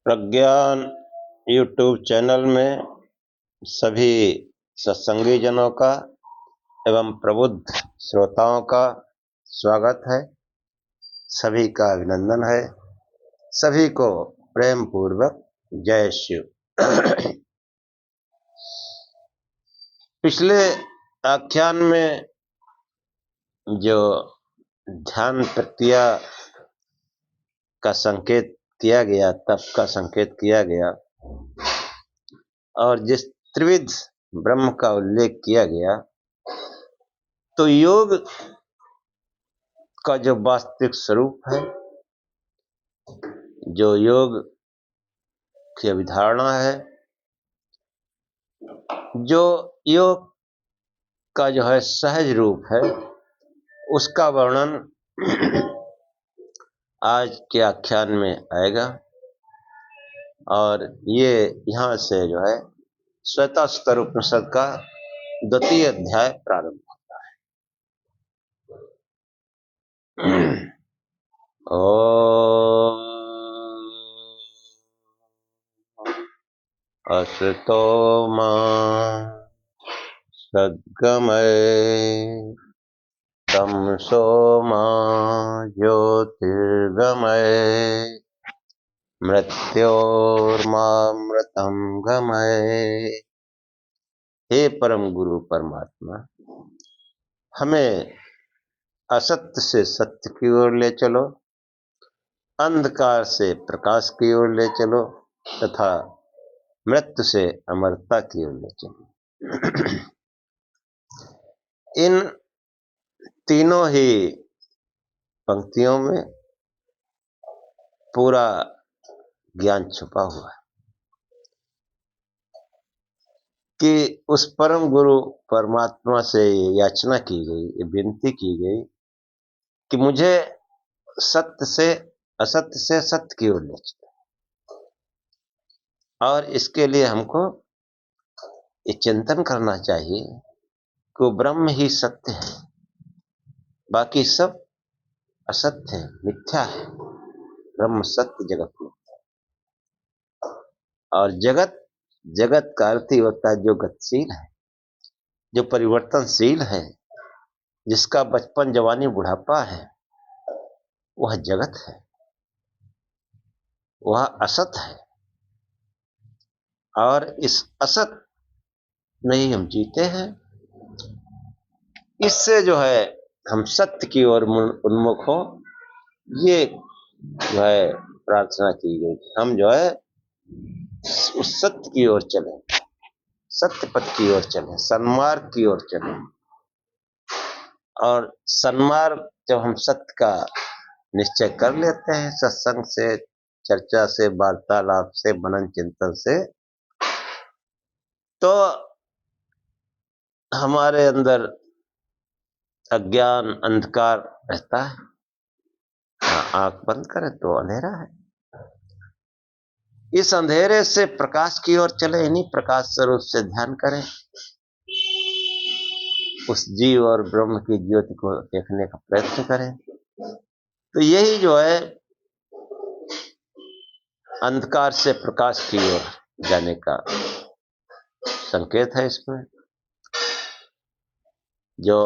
प्रज्ञान YouTube channel में सभी सत्संगी जनों का एवं प्रबुद्ध श्रोताओं का स्वागत है। सभी का अभिनंदन है। सभी को प्रेम पूर्वक जय शिव। पिछले आख्यान में जो ध्यान प्रक्रिया का संकेत किया गया, तप का संकेत किया गया और जिस त्रिविध ब्रह्म का उल्लेख किया गया, तो योग का जो वास्तविक स्वरूप है, जो योग की अभिधारणा है, जो योग का जो है सहज रूप है, उसका वर्णन आज के आख्यान में आएगा। और ये यहाँ से जो है श्वेताश्वतर उपनिषद का 2वां अध्याय प्रारंभ होता है। ओम असतो मा सद्गमय तमसो मा ज्योतिर्गमय मृत्योर्मामृतं गमय। हे परम गुरु परमात्मा, हमें असत्य से सत्य की ओर ले चलो, अंधकार से प्रकाश की ओर ले चलो तथा मृत्यु से अमरता की ओर ले चलो। इन तीनों ही पंक्तियों में पूरा ज्ञान छुपा हुआ है कि उस परम गुरु परमात्मा से याचना की गई, विनती की गई कि मुझे सत्य से असत्य से सत्य की ओर ले चलो। और इसके लिए हमको ये चिंतन करना चाहिए कि वो ब्रह्म ही सत्य है, बाकी सब असत्य है, मिथ्या है। ब्रह्म सत्य, जगत मिथ्या। और जगत का अर्थ ही होता है जो गतिशील है, जो परिवर्तनशील है, जिसका बचपन जवानी बुढ़ापा है, वह जगत है, वह असत है। और इस असत में ही हम जीते हैं। इससे जो है हम सत्य की ओर उन्मुख हो, ये जो है प्रार्थना की गई। हम जो है उस सत्य की ओर चलें, सत्य पथ की ओर चलें, सन्मार्ग की ओर चलें। और सन्मार्ग जब हम सत्य का निश्चय कर लेते हैं, सत्संग से, चर्चा से, वार्तालाप से, मनन चिंतन से, तो हमारे अंदर अज्ञान अंधकार रहता है। आंख बंद करें तो अंधेरा है। इस अंधेरे से प्रकाश की ओर चले, इन्हीं प्रकाश स्वरूप से ध्यान करें, उस जीव और ब्रह्म की ज्योति को देखने का प्रयत्न करें। तो यही जो है अंधकार से प्रकाश की ओर जाने का संकेत है। इसमें जो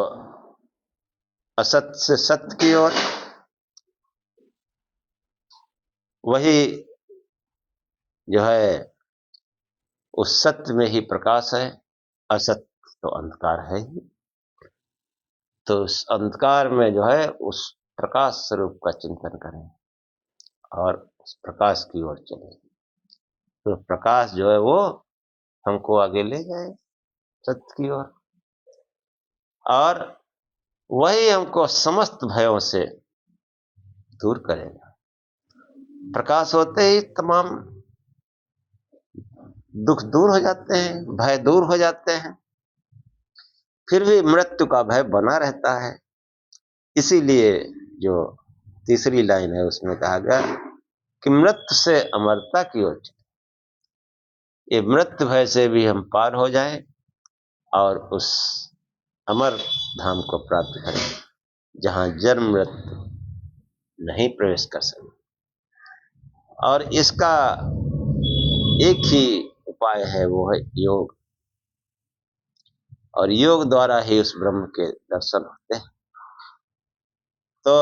असत्य से सत्य की ओर, वही जो है उस सत्य में ही प्रकाश है। असत्य तो अंधकार है ही। तो उस अंधकार में जो है उस प्रकाश स्वरूप का चिंतन करें और उस प्रकाश की ओर चलें। तो प्रकाश जो है वो हमको आगे ले जाए सत्य की ओर, और वही हमको समस्त भयों से दूर करेगा। प्रकाश होते ही तमाम दुख दूर हो जाते हैं, भय दूर हो जाते हैं। फिर भी मृत्यु का भय बना रहता है। इसीलिए जो तीसरी लाइन है उसमें कहा गया कि मृत्यु से अमरता की ओर चले। ये मृत्यु भय से भी हम पार हो जाएं और उस अमर धाम को प्राप्त करें, जहां जन्म मृत्यु नहीं प्रवेश कर सके। और इसका एक ही उपाय है, वो है योग, और योग द्वारा ही उस ब्रह्म के दर्शन होते हैं। तो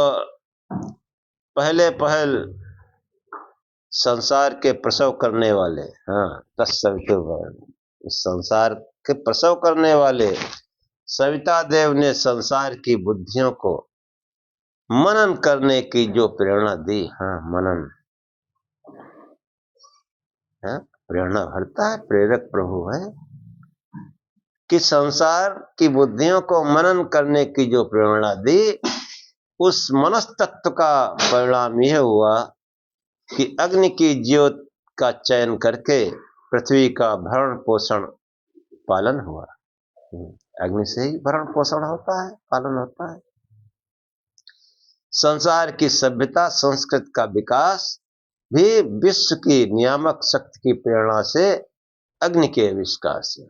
पहले पहल संसार के प्रसव करने वाले, इस संसार के प्रसव करने वाले सविता देव ने संसार की बुद्धियों को मनन करने की जो प्रेरणा दी, मनन, प्रेरणा भरता है, प्रेरक प्रभु है, कि संसार की बुद्धियों को मनन करने की जो प्रेरणा दी, उस मनस्तत्व का परिणाम यह हुआ कि अग्नि की ज्योत का चयन करके पृथ्वी का भरण पोषण पालन हुआ। अग्नि से ही भरण पोषण होता है, पालन होता है। संसार की सभ्यता संस्कृत का विकास भी विश्व की नियामक शक्ति की प्रेरणा से, अग्नि के आविष्कार से।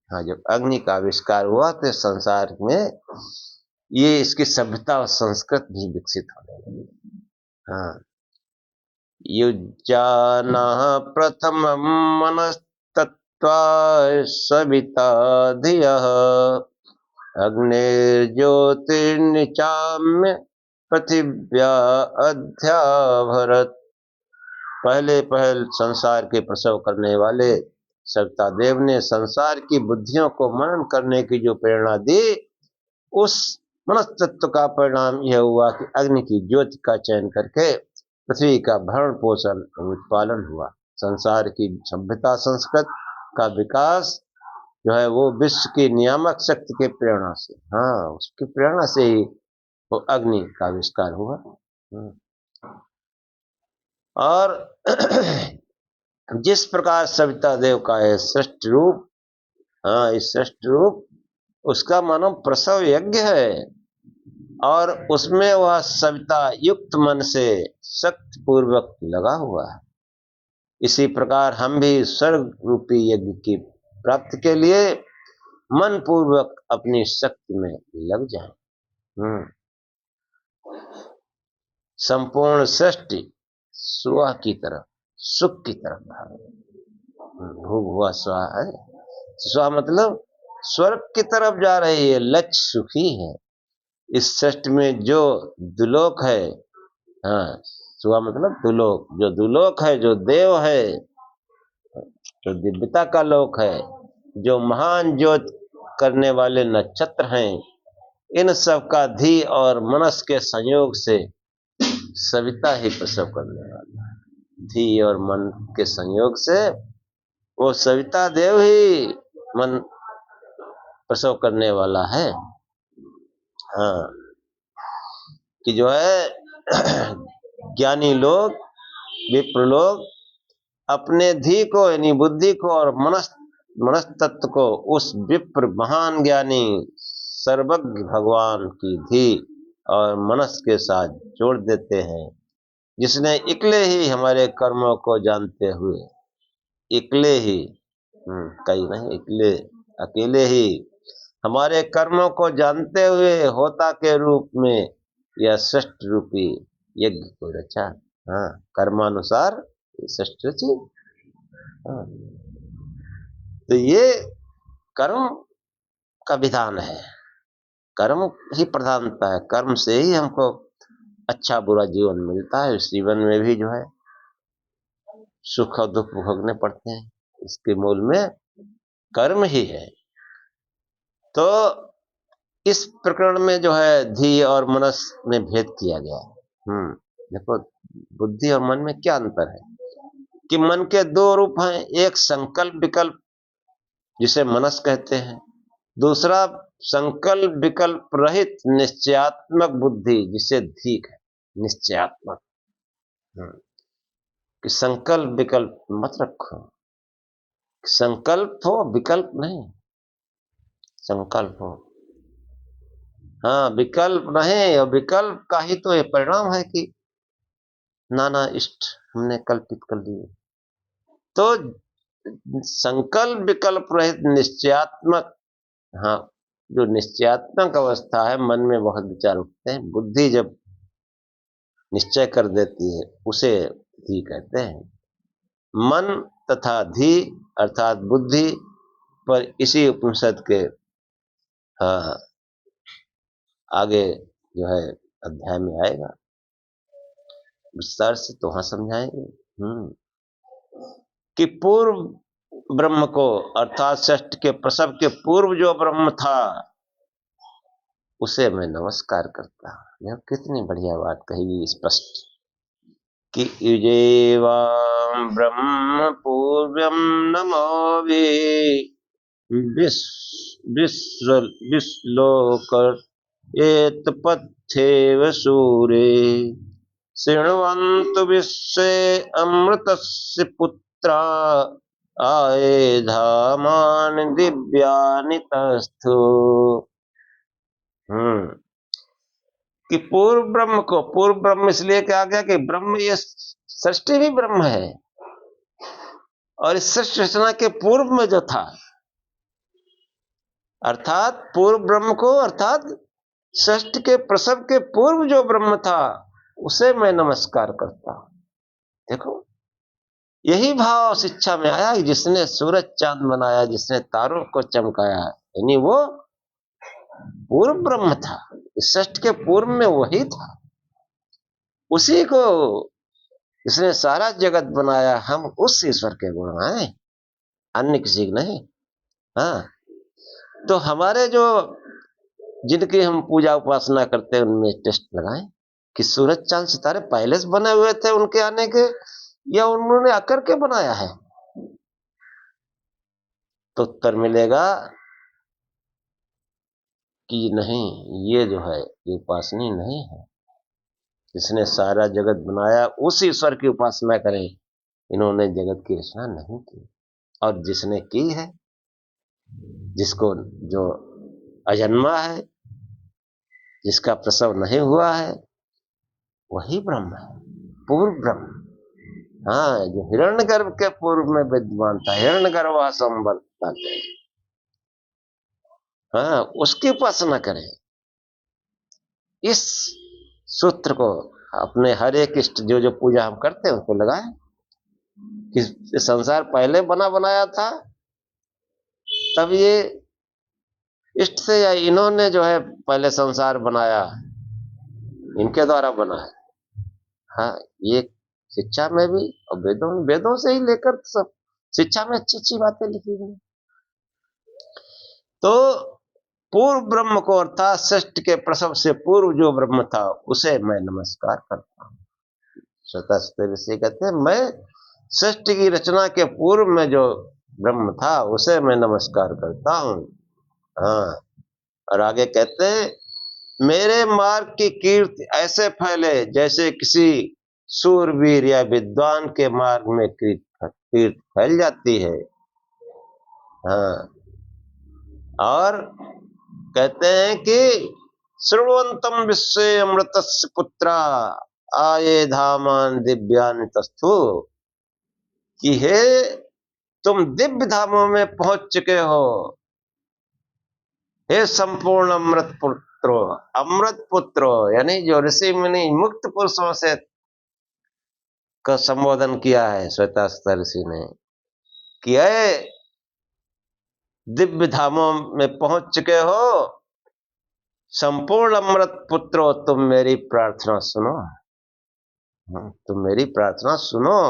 जब अग्नि का आविष्कार हुआ तो संसार में ये इसकी सभ्यता और संस्कृत भी विकसित होने लगी। युज्जानः प्रथमं मनस्तत्त्वा सविता धियः अग्निर्ज्योतिर्निचाम्य पृथिव्या अध्याभरत। पहले पहल संसार के प्रसव करने वाले सविता देव ने संसार की बुद्धियों को मनन करने की जो प्रेरणा दी, उस मनस्तत्व का परिणाम यह हुआ कि अग्नि की ज्योति का चयन करके पृथ्वी का भरण पोषण उत्पादन हुआ। संसार की सभ्यता संस्कृत का विकास जो है वो विश्व की नियामक शक्ति के प्रेरणा से, उसकी प्रेरणा से ही वो अग्नि का आविष्कार हुआ। और जिस प्रकार सविता देव का है सृष्टि रूप, इस सृष्टि रूप उसका मानो प्रसव यज्ञ है, और उसमें वह सविता युक्त मन से शक्ति पूर्वक लगा हुआ है। इसी प्रकार हम भी स्वर्ग रूपी यज्ञ की प्राप्ति के लिए मन पूर्वक अपनी शक्ति में लग जाएं। संपूर्ण सृष्टि स्व की तरफ, सुख की तरफ भाग, हुआ स्व है, स्व मतलब स्वर्ग की तरफ जा रही है, लक्ष्य सुखी है। इस सृष्टि में जो दुलोक है, स्व मतलब दुलोक, जो दुलोक है, जो देव है, जो दिव्यता का लोक है, जो महान ज्योत करने वाले नक्षत्र हैं, इन सब का धी और मनस के संयोग से सविता ही प्रसव करने वाला है। धी और मन के संयोग से वो सविता देव ही मन प्रसव करने वाला है। कि जो है ज्ञानी लोग, विप्र लोग अपने धी को यानी बुद्धि को और मनस तत्व को उस विप्र महान ज्ञानी सर्वज्ञ भगवान की धी और मनस के साथ जोड़ देते हैं, जिसने इकले ही हमारे कर्मों को जानते हुए, इकले ही, कई नहीं, इकले, अकेले ही हमारे कर्मों को जानते हुए होता के रूप में यह सृष्टि रूपी यज्ञ को रचा। कर्मानुसार सृष्टि रची। तो ये कर्म का विधान है, कर्म ही प्रधानता है, कर्म से ही हमको अच्छा बुरा जीवन मिलता है। इस जीवन में भी जो है सुख और दुख भोगने पड़ते हैं, इसके मूल में कर्म ही है। तो इस प्रकरण में जो है धी और मनस में भेद किया गया है। देखो बुद्धि और मन में क्या अंतर है कि मन के दो रूप हैं, एक संकल्प विकल्प जिसे मनस कहते हैं, दूसरा संकल्प विकल्प रहित निश्चयात्मक बुद्धि जिसे धी है, निश्चयात्मक। कि संकल्प विकल्प मत रखो, संकल्प हो विकल्प नहीं, संकल्प हो, विकल्प नहीं। और विकल्प का ही तो ये परिणाम है कि नाना इष्ट हमने कल्पित कर लिए। तो संकल्प विकल्प रहित निश्चयात्मक, जो निश्चयात्मक अवस्था है, मन में बहुत विचार उठते हैं, बुद्धि जब निश्चय कर देती है उसे धी कहते हैं। मन तथा धी अर्थात बुद्धि पर इसी उपनिषद के आगे जो है अध्याय में आएगा, विस्तार से तो वहां समझाएंगे कि पूर्व ब्रह्म को अर्थात षष्ठ के प्रसव के पूर्व जो ब्रह्म था उसे मैं नमस्कार करता हूं। यह कितनी बढ़िया बात कही स्पष्ट कि युजेवां ब्रह्म पूर्वम नमो विश्लोक एतपथ्येव सूरे शृण्वन्तु विश्वे अमृतस्य पुत्रा आये धामानि दिव्यानि तस्थु। कि पूर्व ब्रह्म को, पूर्व ब्रह्म इसलिए कहा गया कि ब्रह्म ये सृष्टि भी ब्रह्म है और इस सृष्टि रचना के पूर्व में जो था अर्थात पूर्व ब्रह्म को अर्थात सृष्टि के प्रसव के पूर्व जो ब्रह्म था उसे मैं नमस्कार करता हूं। देखो यही भाव शिक्षा में आया, जिसने सूरज चांद बनाया, जिसने तारों को चमकाया, यानी वो पूर्व ब्रह्म था, इस सृष्टि के पूर्व में वही था, उसी को इसने सारा जगत बनाया। हम उस ईश्वर के गुण गाएं, अन्य किसी को नहीं। तो हमारे जो जिनकी हम पूजा उपासना करते हैं उनमें टेस्ट लगाएं कि सूरज चांद सितारे पहले से बने हुए थे उनके आने के, या उन्होंने आकर के बनाया है। तो उत्तर मिलेगा कि नहीं, ये जो है ये उपासनीय नहीं है। जिसने सारा जगत बनाया उस ईश्वर की उपासना करें। इन्होंने जगत की रचना नहीं की, और जिसने की है, जिसको जो अजन्मा है, जिसका प्रसव नहीं हुआ है, वही ब्रह्म है, पूर्व ब्रह्म। जो हिरण्यगर्भ के पूर्व में विद्वान था, हिरण्यगर्भ संबल, उसकी उपासना करें। इस सूत्र को अपने हर एक इष्ट जो जो पूजा हम करते हैं उसको लगाएं कि संसार पहले बना बनाया था, तब ये इष्ट से या इन्होंने जो है पहले संसार बनाया, इनके द्वारा बना है। ये शिक्षा में भी और वेदों से ही लेकर सब शिक्षा में अच्छी अच्छी बातें लिखी गई। तो पूर्व ब्रह्म को अर्थात सृष्टि के प्रसव से पूर्व जो ब्रह्म था उसे मैं नमस्कार करता हूं। स्वतः ऋषि कहते हैं मैं सृष्टि की रचना के पूर्व में जो ब्रह्म था उसे मैं नमस्कार करता हूं। और आगे कहते हैं मेरे मार्ग की कीर्ति ऐसे फैले जैसे किसी सूरवीर या विद्वान के मार्ग में कीर्ति फैल जाती है। और कहते हैं कि श्रृण्वन्तम विश्वे अमृतस्य पुत्रा आये धामान दिव्यानि तस्थु, कि हे तुम दिव्य धामों में पहुंच चुके हो, हे संपूर्ण अमृत पुत्रो, यानी जो ऋषि मुनि मुक्त पुरुषों से का संबोधन किया है श्वेताश्वतर ऋषि ने कि दिव्य धामों में पहुंच चुके हो, संपूर्ण अमृत पुत्रो, तुम मेरी प्रार्थना सुनो, तुम मेरी प्रार्थना सुनो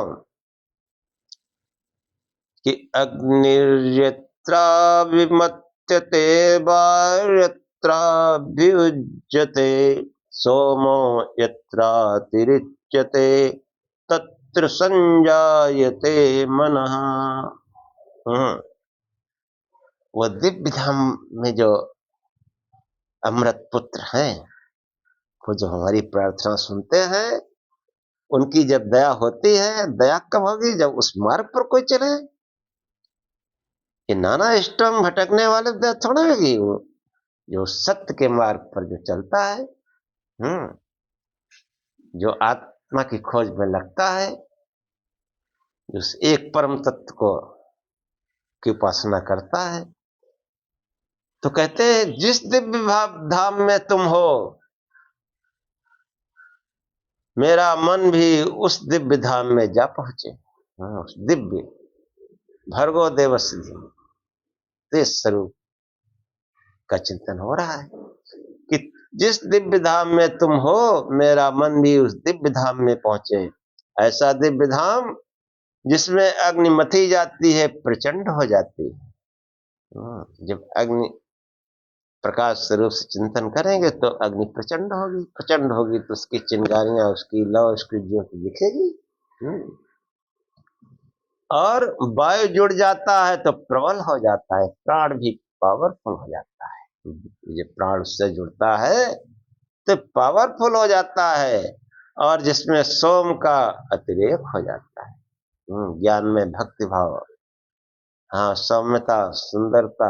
कि अग्निर्यत्रा विमत्यते वार्यत्राभ्युज्यते सोमो यत्रातिरिच्यते तत्र संजायते मनः। वो दिव्य धाम में जो अमृत पुत्र हैं, वो जो हमारी प्रार्थना सुनते हैं, उनकी जब दया होती है, दया कब होगी? जब उस मार्ग पर कोई चले। ये नाना इष्टम भटकने वाले दया थोड़ा होगी, वो जो सत्य के मार्ग पर जो चलता है, जो आत्मा की खोज में लगता है, जो एक परम तत्व को की उपासना करता है। तो कहते हैं जिस दिव्य धाम में तुम हो, मेरा मन भी उस दिव्य धाम में जा पहुंचे। हाँ, उस दिव्य भर्गो देवस्य धीमहि तेज स्वरूप का चिंतन हो रहा है कि जिस दिव्य धाम में तुम हो, मेरा मन भी उस दिव्य धाम में पहुंचे। ऐसा दिव्य धाम जिसमें अग्नि मथी जाती है, प्रचंड हो जाती है। जब अग्नि प्रकाश स्वरूप से चिंतन करेंगे तो अग्नि प्रचंड होगी, प्रचंड होगी तो उसकी चिंगारियां, उसकी लौ, उसकी ज्योति दिखेगी। और वायु जुड़ जाता है तो प्रबल हो जाता है, प्राण भी पावरफुल हो जाता है। जब प्राण उससे जुड़ता है तो पावरफुल हो जाता है, और जिसमें सोम का अतिरेक हो जाता है। ज्ञान में भक्ति भाव, हाँ, सौम्यता, सुंदरता,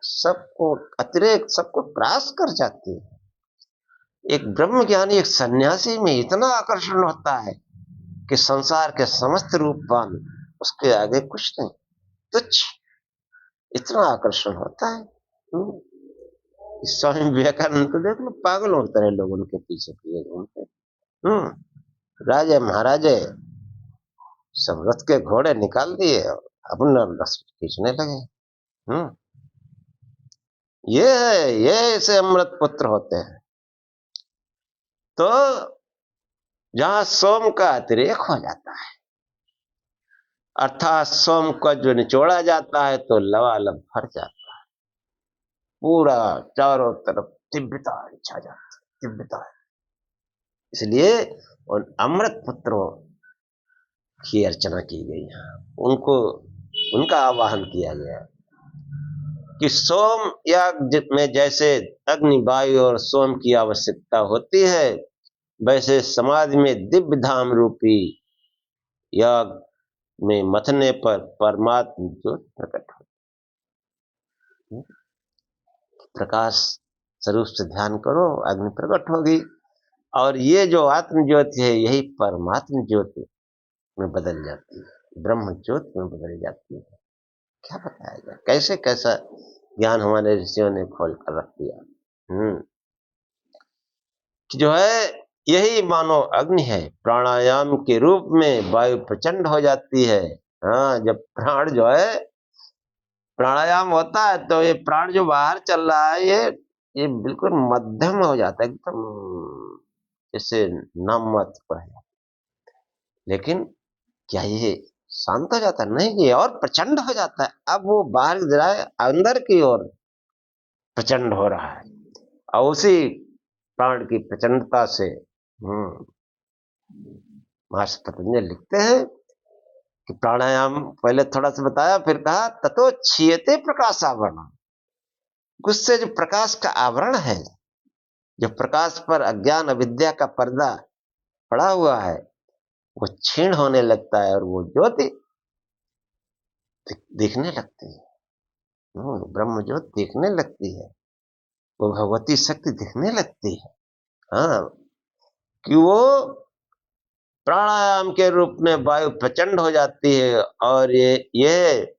सबको अतिरेक, सबको ग्रास कर जाती है। एक ब्रह्म ज्ञानी, एक सन्यासी में इतना आकर्षण होता है कि संसार के समस्त रूपवान उसके आगे कुछ नहीं, तुच्छ, इतना आकर्षण होता है। स्वामी विवेकानंद को देख लो, पागल होते रहे लोग उनके पीछे पीछे घूमते। राजे महाराजे सब रथ के घोड़े निकाल दिए, अपना रस खींचने लगे। ये है, ये ऐसे अमृत पुत्र होते हैं। तो जहां सोम का अतिरेक हो जाता है, अर्थात सोम को जो निचोड़ा जाता है तो लबालब भर जाता है, पूरा चारों तरफ दिव्यता छा जाती है, दिव्यता। इसलिए उन अमृत पुत्रों की अर्चना की गई है, उनको, उनका आवाहन किया गया कि सोम याग में जैसे अग्नि, वायु और सोम की आवश्यकता होती है, वैसे समाधि में दिव्य धाम रूपी याग में मथने पर परमात्म ज्योति प्रकट हो। प्रकाश स्वरूप से ध्यान करो, अग्नि प्रकट होगी, और ये जो आत्म ज्योति है यही परमात्म ज्योति में बदल जाती है, ब्रह्म ज्योति में बदल जाती है। क्या बताया जाए, कैसे कैसा ज्ञान हमारे ऋषियों ने खोल कर रख दिया। जो है यही मानो अग्नि है, प्राणायाम के रूप में वायु प्रचंड हो जाती है। हाँ, जब प्राण जो है प्राणायाम होता है तो ये प्राण जो बाहर चल रहा है, ये बिल्कुल मध्यम हो जाता है, एकदम जैसे नाम मात्र पर है। लेकिन क्या ये शांत हो जाता है? नहीं, ये और प्रचंड हो जाता है। अब वो बाहर जाए, अंदर की ओर प्रचंड हो रहा है, और उसी प्राण की प्रचंडता से महर्षि पतंजलि लिखते हैं कि प्राणायाम पहले थोड़ा सा बताया, फिर कहा ततो क्षीयते प्रकाश आवरण। उससे जो प्रकाश का आवरण है, जो प्रकाश पर अज्ञान अविद्या का पर्दा पड़ा हुआ है, वो क्षीण होने लगता है और वो ज्योति दिखने लगती है। ब्रह्म ज्योति दिखने लगती है, वो भगवती शक्ति दिखने लगती है। हाँ, कि वो प्राणायाम के रूप में वायु प्रचंड हो जाती है, और ये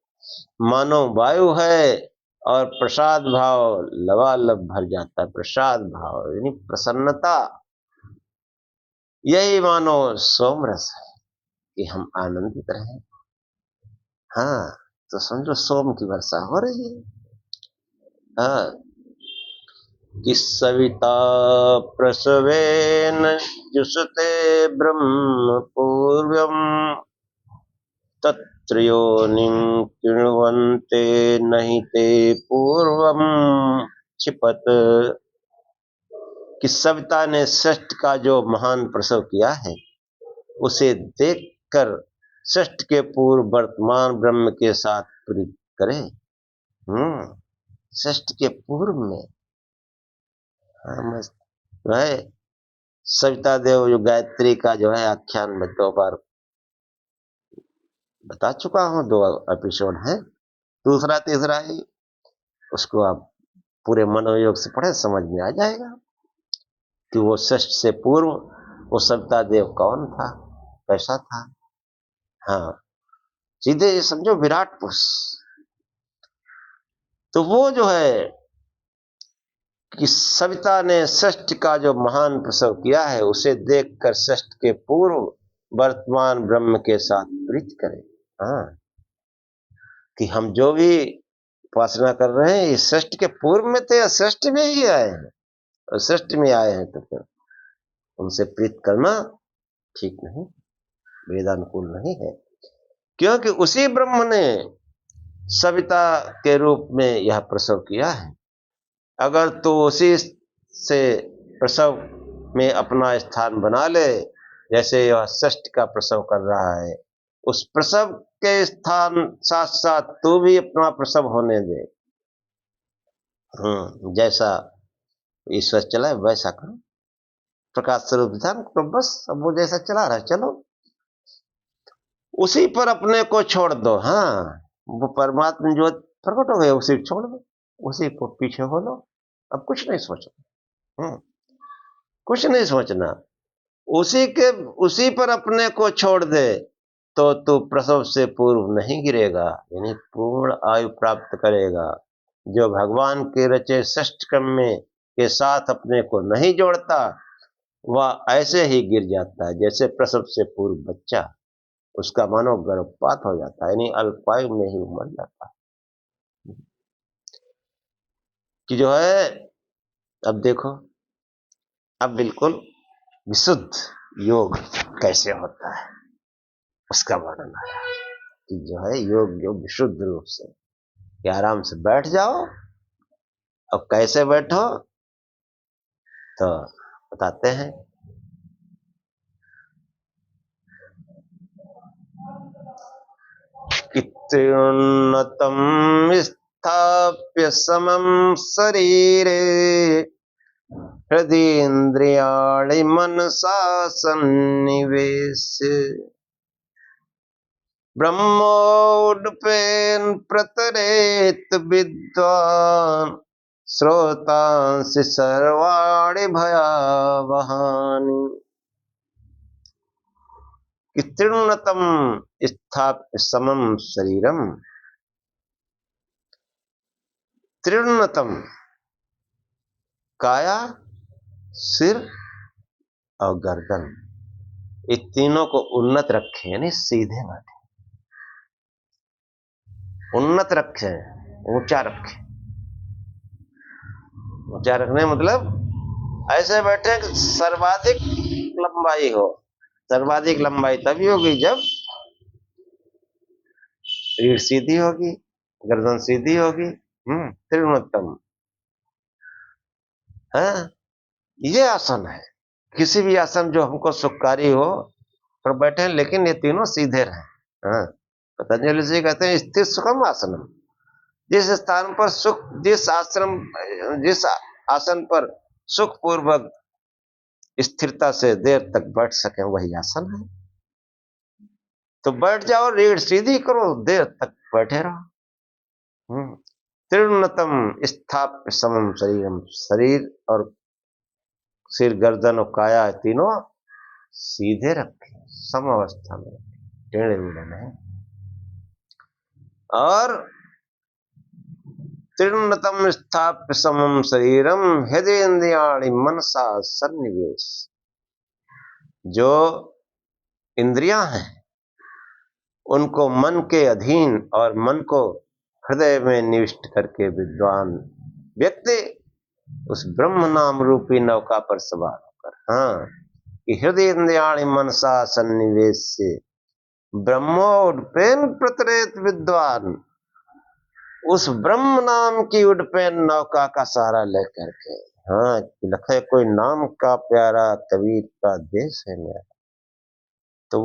मानो वायु है, और प्रसाद भाव लबालब भर जाता है। प्रसाद भाव यानी प्रसन्नता, यही मानो सोम रस है कि हम आनंदित रहें। हाँ, तो समझो सोम की वर्षा हो रही है। हाँ, कि सविता प्रसवेन जुषते ब्रह्म पूर्वम् तत्र योनिं कृण्वन्ते नहि ते पूर्वं क्षिपत। कि सविता ने सृष्टि का जो महान प्रसव किया है, उसे देखकर सृष्टि के पूर्व वर्तमान ब्रह्म के साथ प्रीत करे। सृष्टि के पूर्व में है सविता देव, जो गायत्री का जो है आख्यान में 2 बार बता चुका हूं, 2 एपिसोड है, दूसरा तीसरा ही, उसको आप पूरे मनोयोग से पढ़े, समझ में आ जाएगा कि वो सृष्टि से पूर्व वो सविता देव कौन था, कैसा था। हाँ, सीधे ये समझो विराट पुरुष। तो वो जो है कि सविता ने सृष्टि का जो महान प्रसव किया है, उसे देखकर सृष्टि के पूर्व वर्तमान ब्रह्म के साथ प्रीत करे। हाँ, कि हम जो भी उपासना कर रहे हैं ये सृष्टि के पूर्व में थे या सृष्टि में ही आए हैं, और सृष्टि में आए हैं तो फिर उनसे प्रीत करना ठीक नहीं, वेदानुकूल नहीं है, क्योंकि उसी ब्रह्म ने सविता के रूप में यह प्रसव किया है। अगर तू उसी से प्रसव में अपना स्थान बना ले, जैसे यह षष्ठ का प्रसव कर रहा है, उस प्रसव के स्थान साथ साथ तू भी अपना प्रसव होने दे। जैसा ईश्वर चला है वैसा करो, प्रकाश स्वरूप ध्यान करो, बस अब वो जैसा चला रहा है चलो, उसी पर अपने को छोड़ दो। हाँ, वो परमात्मा जो प्रकट हो गया उसी को छोड़ दो, उसी को पीछे हो लो, अब कुछ नहीं सोचना। कुछ नहीं सोचना, उसी पर अपने को छोड़ दे तो तू प्रसव से पूर्व नहीं गिरेगा, यानी पूर्ण आयु प्राप्त करेगा। जो भगवान के रचे षष्ठ क्रम में के साथ अपने को नहीं जोड़ता वह ऐसे ही गिर जाता है, जैसे प्रसव से पूर्व बच्चा, उसका मानो गर्भपात हो जाता है, यानी अल्पायु में ही मर जाता है। कि जो है, अब देखो, अब बिल्कुल विशुद्ध योग कैसे होता है उसका वर्णन आया, कि जो है योग विशुद्ध रूप से, कि आराम से बैठ जाओ। अब कैसे बैठो तो बताते हैं। कित्युन्नतं स्थाप्य समं शरीरे, हृदीन्द्रियाणि मनसा सन्निवेश्य, ब्रह्मोड्डपेन प्रतरेत विद्वान्, श्रोतांसि सर्वाणि भयावहानि। त्रिण्णतम स्थाप्य समम शरीरम, त्रिण्णतम काया, सिर और गर्दन, ये तीनों को उन्नत रखे, यानी सीधे बैठे, उन्नत रखे, ऊंचा रखे। ऊंचा रखने मतलब ऐसे बैठे कि सर्वाधिक लंबाई हो। सर्वाधिक लंबाई तभी होगी जब रीढ़ सीधी होगी, गर्दन सीधी होगी। त्रिगुणोत्तम है, ये आसन है। किसी भी आसन जो हमको सुखकारी हो पर बैठे, लेकिन ये तीनों सीधे रहे। पतंजलि जी कहते हैं स्थिर सुखम आसनम, जिस स्थान पर सुख, जिस आसन पर सुख पूर्वक स्थिरता से देर तक बैठ सके वही आसन है। तो बैठ जाओ, रीढ़ सीधी करो, देर तक बैठे रहो। त्रिण्णतम स्थाप्य समम शरीरम, शरीर और सिर, गर्दन और काया तीनों सीधे रखे, सम अवस्था में, टेढ़े मेढ़े नहीं। और त्रिण्णतम स्थाप्य समम शरीरम, हृदयेन्द्रियाणि मनसा सन्निवेश, जो इंद्रियां हैं उनको मन के अधीन और मन को हृदय में निविष्ट करके विद्वान व्यक्ति उस ब्रह्म नाम रूपी नौका पर सवार होकर, हृदय इंद्रियाणि मनसा सन्निवेश से ब्रह्मोड्डपेन प्रतरेत विद्वान, उस ब्रह्म नाम की उड्डपेन नौका का सहारा लेकर के, लखे कोई नाम का प्यारा कबीर का देश है मेरा, तो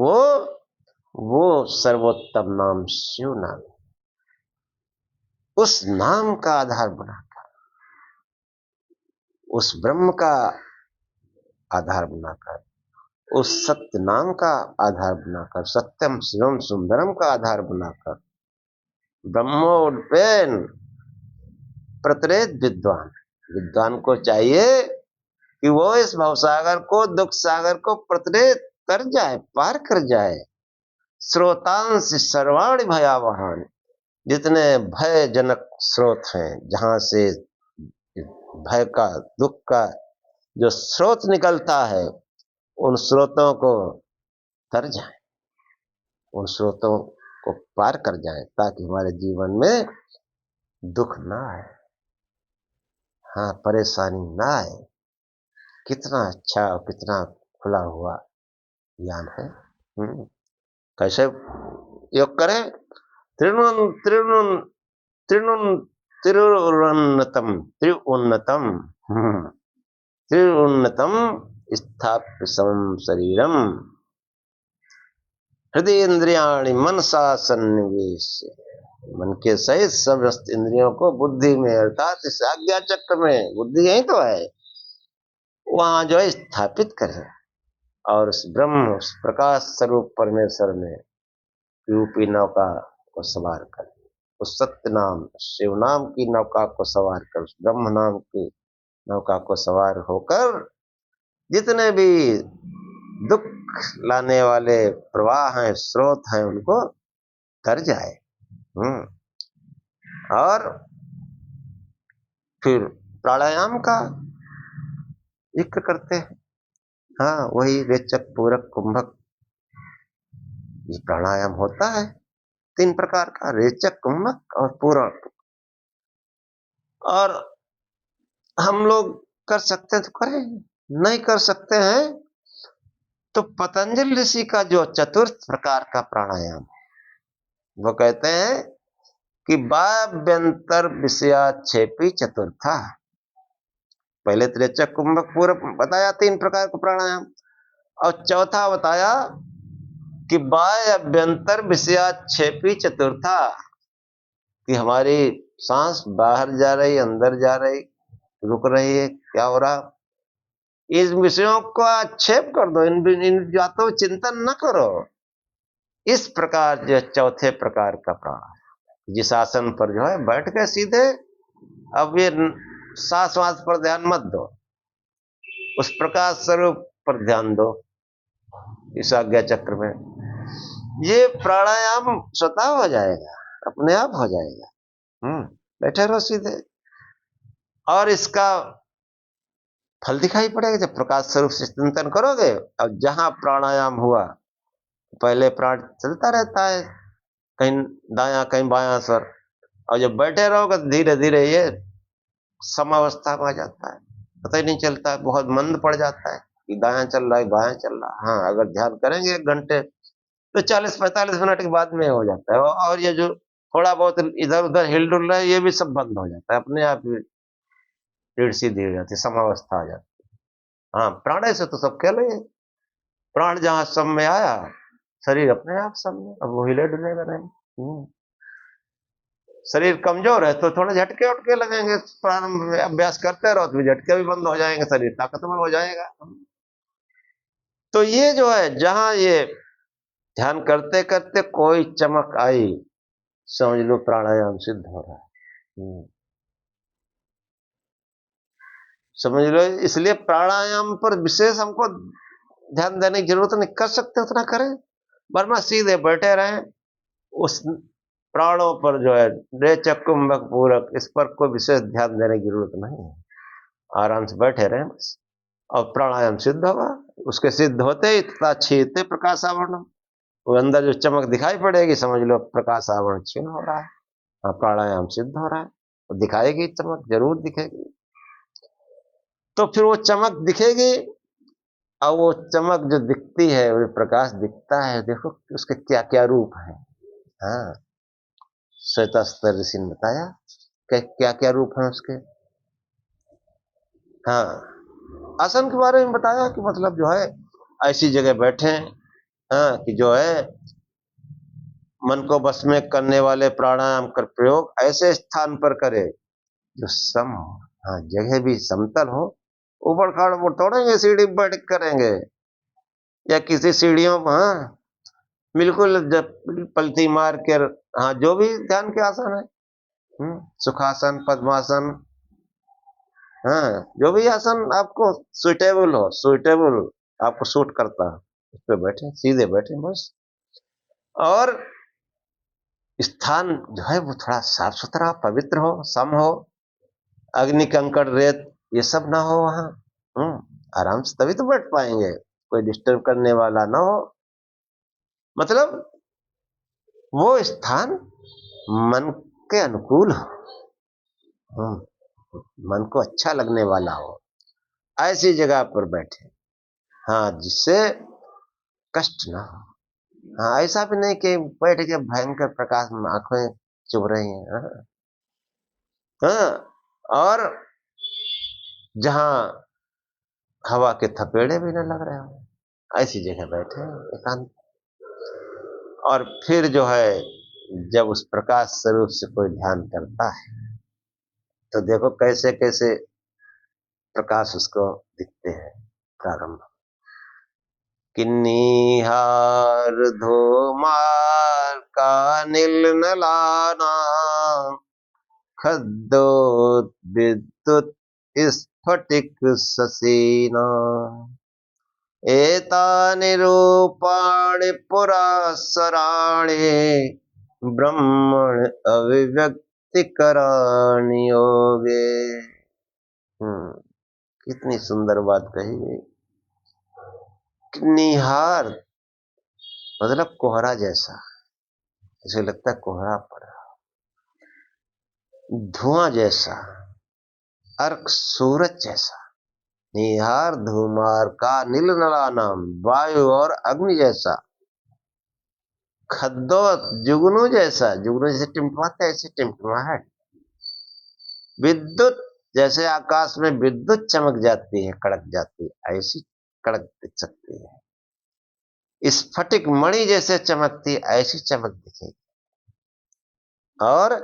वो सर्वोत्तम नाम शिव नाम, उस नाम का आधार बनाकर, उस ब्रह्म का आधार बनाकर, उस सत्य नाम का आधार बनाकर, सत्यम शिवम सुंदरम का आधार बनाकर, ब्रह्मोड्डपेन प्रतरेत विद्वान, विद्वान को चाहिए कि वो इस भवसागर को, दुख सागर को प्रतरेत कर जाए, पार कर जाए। स्रोतांश सर्वाणि भयावहानि, जितने भयजनक स्रोत हैं, जहां से भय का, दुख का जो स्रोत निकलता है, उन स्रोतों को तर जाए। उन स्रोतों को पार कर जाएं, ताकि हमारे जीवन में दुख ना आए, हाँ, परेशानी ना आए। कितना अच्छा और कितना खुला हुआ ज्ञान है। कैसे योग करें? त्रिणुन त्रिणुन त्रिणुन त्रिउन्नतम त्रिउन्नतम त्रिउन्नतम स्थाप्य समं शरीरम हृदय इंद्रियाणि मनसा सन्निवेश। मन के सहित समस्त इंद्रियों को बुद्धि में, अर्थात इस आज्ञा चक्र में, बुद्धि यही तो है, वहां जो है स्थापित करें, और उस ब्रह्म, उस प्रकाश स्वरूप परमेश्वर में रूपी नौका को सवार कर, उस सत्य नाम शिव नाम की नौका को सवार कर, उस ब्रह्म नाम की नौका को सवार होकर जितने भी दुख लाने वाले प्रवाह हैं, स्रोत हैं, उनको तर जाए। और फिर प्राणायाम का जिक्र करते हैं। हाँ, वही रेचक, पूरक, कुंभक, ये प्राणायाम होता है 3 प्रकार का, रेचक, कुंभक और पूरक। और हम लोग कर सकते हैं तो करें, नहीं कर सकते हैं तो पतंजलि ऋषि का जो चतुर्थ प्रकार का प्राणायाम, वो कहते हैं कि बाभ्यंतर विषयाक्षेपी चतुर्था। पहले त्रिचक, कुंभक, पूरक बताया 3 प्रकार का प्राणायाम, और चौथा बताया कि बाह्य अभ्यंतर विषयाक्षेपी चतुर्था, कि हमारी सांस बाहर जा रही, अंदर जा रही, रुक रही है, क्या हो रहा, इस विषयों को आक्षेप कर दो, इन बातों चिंतन न करो। इस प्रकार जो चौथे प्रकार का प्राणायाम, जिस आसन पर जो है बैठ के सीधे, अब ये सांस वास पर ध्यान मत दो, उस प्रकाश स्वरूप पर ध्यान दो, इस आज्ञा चक्र में। ये प्राणायाम स्वतः हो जाएगा, अपने आप हो जाएगा। बैठे रहो सीधे, और इसका फल दिखाई पड़ेगा जब प्रकाश स्वरूप से चिंतन करोगे। अब जहां प्राणायाम हुआ, पहले प्राण चलता रहता है, कहीं दायां कहीं बायां स्वर, और जब बैठे रहोगे धीरे धीरे ये समावस्था में आ जाता है, पता ही नहीं चलता, बहुत मंद पड़ जाता है कि दायां चल रहा है, बायां चल रहा है। हाँ, अगर ध्यान करेंगे 1 घंटे तो 40-45 मिनट के बाद में हो जाता है, और ये जो थोड़ा बहुत इधर उधर हिल डुल रहा है, ये भी सब बंद हो जाता है, अपने आप रीढ़ सीधी हो जाती है, समावस्था आ जाती है। हाँ, प्राण से तो सब खेल है, प्राण जहां सब में आया, शरीर अपने आप सब में, अब वो हिले डुलेगा नहीं। शरीर कमजोर है तो थोड़ा झटके उटके लगेंगे, प्रारंभ में अभ्यास करते रहो तो झटके भी बंद हो जाएंगे, शरीर ताकतवर हो जाएगा। तो ये जो है, जहां ये ध्यान करते करते कोई चमक आई, समझ लो प्राणायाम सिद्ध हो रहा है। समझ लो, इसलिए प्राणायाम पर विशेष हमको ध्यान देने की जरूरत नहीं, कर सकते उतना करें, वरना सीधे बैठे रहें, उस प्राणों पर जो है रेचक, कुंभक, पूरक, इस पर कोई विशेष ध्यान देने की जरूरत नहीं है, आराम से बैठे रहें बस, और प्राणायाम सिद्ध होगा। उसके सिद्ध होते ही तथा छीते प्रकाश आवरण, वो अंदर जो चमक दिखाई पड़ेगी, समझ लो प्रकाश आवरण क्षीण हो रहा है, हाँ, प्राणायाम सिद्ध हो रहा है, तो दिखाएगी चमक, जरूर दिखेगी। तो फिर वो चमक दिखेगी, और वो चमक जो दिखती है, वो प्रकाश दिखता है, देखो उसके क्या क्या रूप है। हाँ, श्वेतास्त्र ऋषि ने बताया क्या क्या रूप है उसके। हाँ, आसन के बारे में बताया कि मतलब जो है ऐसी जगह बैठे, हाँ, कि जो है मन को बस में करने वाले प्राणायाम कर प्रयोग ऐसे स्थान पर करे जो सम हो। हाँ, जगह भी समतल हो, ऊबड़ खाबड़ तोड़ेंगे, सीढ़ी बैठ करेंगे, या किसी सीढ़ियों पर, हाँ, बिल्कुल जब पलथी मार कर, हाँ, जो भी ध्यान के आसन है, सुखासन, पद्मासन, हाँ, जो भी आसन आपको सुइटेबल आपको सूट करता है, उस पर बैठे, सीधे बैठे बस। और स्थान जो है वो थोड़ा साफ सुथरा, पवित्र हो, सम हो, अग्नि कंकड़ रेत ये सब ना हो वहां। आराम से तभी तो बैठ पाएंगे, कोई डिस्टर्ब करने वाला ना हो। मतलब वो स्थान मन के अनुकूल हो, मन को अच्छा लगने वाला हो, ऐसी जगह पर बैठे। हाँ, जिससे कष्ट ना हो। हाँ, ऐसा भी नहीं कि बैठ के भयंकर प्रकाश में आंखें चुभ रही हैं। हाँ, हाँ, और जहां हवा के थपेड़े भी न लग रहे हो, ऐसी जगह बैठे एकांत। और फिर जो है, जब उस प्रकाश स्वरूप से कोई ध्यान करता है तो देखो कैसे कैसे प्रकाश उसको दिखते हैं। प्रारंभ किन्नीहार धूमार का नील नलाना, खद्दोत स्फटिक ससीना, एतानि रूपाणि पुरा सराणि, ब्रह्मण अभिव्यक्ति करानि योगे। कितनी सुंदर बात कही गई। निहार मतलब कोहरा जैसा, ऐसे लगता है कोहरा पड़ा। धुआं जैसा, अर्क सूरज जैसा। निहार धूमार का नील नला नाम, वायु और अग्नि जैसा। खद्दोत जुगनू जैसा, जुगनू जैसे टिमटमाते ऐसे टिमटमाहट। विद्युत जैसे आकाश में विद्युत चमक जाती है, कड़क जाती है, ऐसी कड़क दिख सकती है। स्फटिक मणि जैसे चमकती, ऐसी चमक दिखेगी। और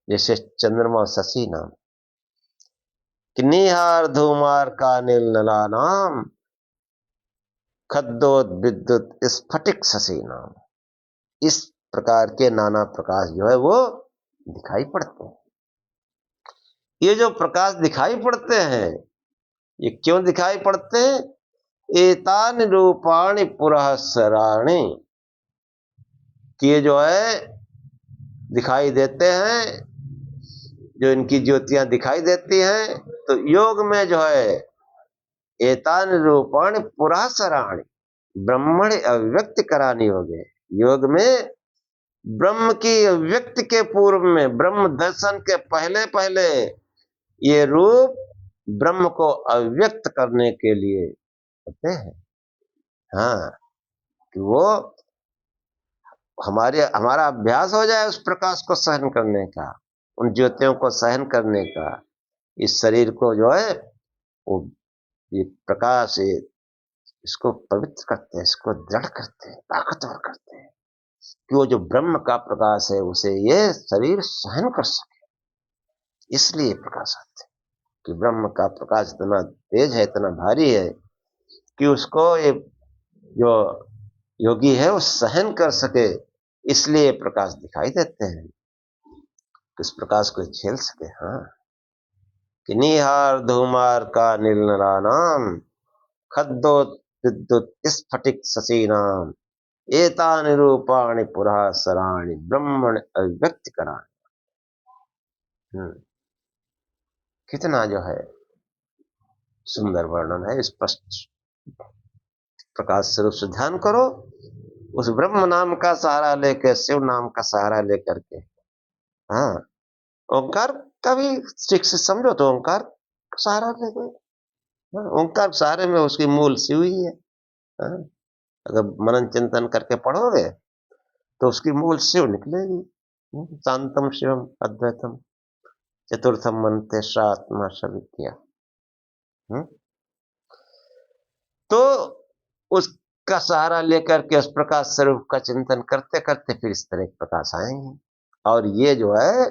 जैसे चंद्रमा शशि नाम, निहार धूमार का नील नला नाम, खद्दोत विद्युत स्फटिक शशि नाम। इस प्रकार के नाना प्रकाश जो है वो दिखाई पड़ते हैं। ये जो प्रकाश दिखाई पड़ते हैं, ये क्यों दिखाई पड़ते हैं? एतान रूपाणि पुरः सराणि, कि ये जो है दिखाई देते हैं, जो इनकी ज्योतियां दिखाई देती हैं, तो योग में जो है एतान रूपाणि पुरः सराणि, ब्रह्मण अव्यक्त करानी होगे। योग में ब्रह्म की अव्यक्त के पूर्व में, ब्रह्म दर्शन के पहले पहले ये रूप ब्रह्म को अव्यक्त करने के लिए होते हैं। हाँ, कि वो हमारा अभ्यास हो जाए उस प्रकाश को सहन करने का, उन ज्योतियों को सहन करने का। इस शरीर को जो है वो ये प्रकाश इसको पवित्र करते हैं, इसको दृढ़ करते हैं, ताकतवर करते हैं, कि वो जो ब्रह्म का प्रकाश है उसे ये शरीर सहन कर सके। इसलिए प्रकाश आते हैं कि ब्रह्म का प्रकाश इतना तेज है, इतना भारी है कि उसको ये जो योगी है वो सहन कर सके। इसलिए प्रकाश दिखाई देते हैं, किस प्रकाश को झेल सके। हाँ, कि निहार धूमार का नील नला नाम, खद्दोत विद्युत स्फटिक शशि नाम, एतानि रूपाणि पुरः सराणि, ब्रह्मण अव्यक्त कराणि। कितना जो है सुंदर वर्णन है। स्पष्ट प्रकाश स्वरूप से ध्यान करो, उस ब्रह्म नाम का सहारा लेकर, शिव नाम का सहारा लेकर के। हाँ, ओंकार का भी ठीक से समझो तो ओंकार का सहारा लेकर। ओंकार सहारे में उसकी मूल शिव ही है। हाँ? अगर मनन चिंतन करके पढ़ोगे तो उसकी मूल शिव निकलेगी। शांतम शिवम अद्वैतम चतुर्थम मनते सात्मा सविज्ञा। तो उसका सहारा लेकर के उस प्रकाश स्वरूप का चिंतन करते करते फिर इस तरह के प्रकाश आएंगे। और ये जो है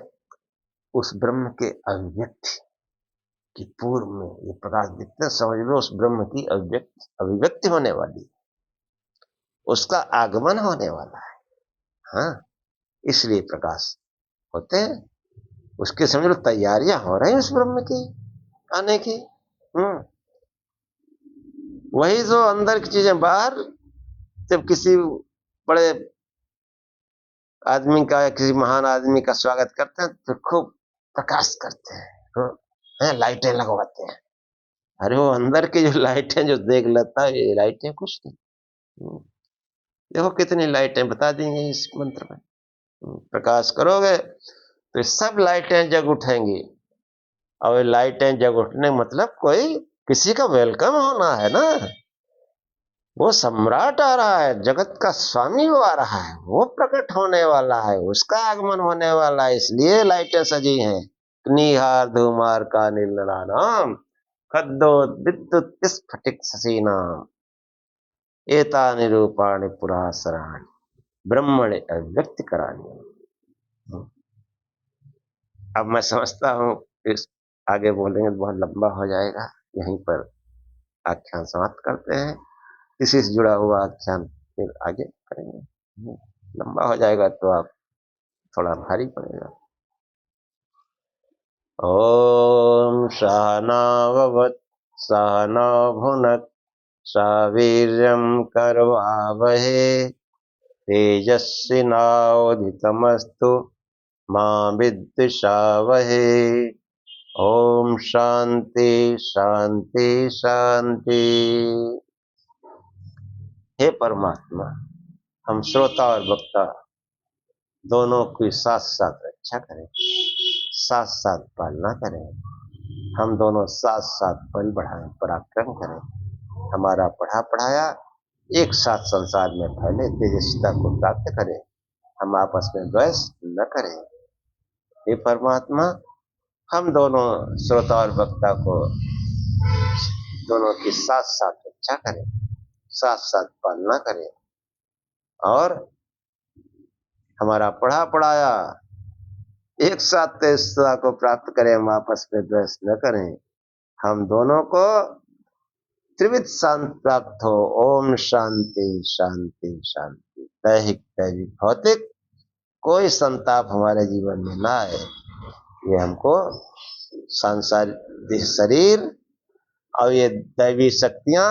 उस ब्रह्म के अभिव्यक्ति की पूर्व में ये प्रकाश दिखते, समझ लो उस ब्रह्म की अभिव्यक्ति होने वाली, उसका आगमन होने वाला है। हाँ, इसलिए प्रकाश होते हैं, उसके समझ लो तैयारियां हो रही हैं उस ब्रह्म की आने की। वही जो अंदर की चीजें बाहर, जब किसी बड़े आदमी का या किसी महान आदमी का स्वागत करते हैं तो खूब प्रकाश करते हैं, लाइटें लगवाते हैं। अरे वो अंदर की जो लाइटें जो देख लेता है, ये लाइटें कुछ नहीं। देखो कितनी लाइटें बता दी हैं इस मंत्र में। प्रकाश करोगे तो सब लाइटें जग उठेंगी, और लाइटें जग उठने मतलब कोई किसी का वेलकम होना है ना। वो सम्राट आ रहा है, जगत का स्वामी वो आ रहा है, वो प्रकट होने वाला है, उसका आगमन होने वाला है, इसलिए लाइटें सजी हैं। निहार धूमार का नीलनाम खद्दोद्विद्युत स्फटिक ससीनाम एतानि रूपाणि पुरासराणि ब्रह्मणि अव्यक्त करानी। अब मैं समझता हूँ इस आगे बोलेंगे तो बहुत लंबा हो जाएगा, यहीं पर आख्यान समाप्त करते हैं। इसी से जुड़ा हुआ आख्यान फिर आगे करेंगे, लंबा हो जाएगा तो आप थोड़ा भारी पड़ेगा। ओम सहनाववत् सहनौ भुनक् सह वीर्यं करवावहे तेजस्विनावधीतमस्तु मा विद्विषावहे। ओम शांति शांति शांति। हे परमात्मा, हम श्रोता और वक्ता दोनों की साथ साथ रक्षा करें, साथ साथ पालना करें। हम दोनों साथ साथ बल बढ़ाएं, पराक्रम करें। हमारा पढ़ा पढ़ाया एक साथ संसार में फैले, तेजस्विता को प्राप्त करें। हम आपस में द्वेष न करें। हे परमात्मा, हम दोनों श्रोता और वक्ता को दोनों की साथ साथ रक्षा करें, साथ साथ पालना करें, और हमारा पढ़ा पढ़ाया एक साथ तेजस्विता को प्राप्त करें। हम आपस में द्वेष न करें। हम दोनों को त्रिविध शांति प्राप्त हो। ओम शांति शांति शांति। दैहिक दैविक भौतिक कोई संताप हमारे जीवन में ना आए। ये हमको सांसारिक शरीर और ये दैवी शक्तियां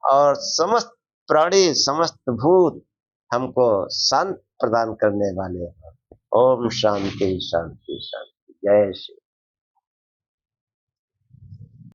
और समस्त प्राणी समस्त भूत हमको शांत प्रदान करने वाले हैं। ओम शांति शांति शांति। जय श्री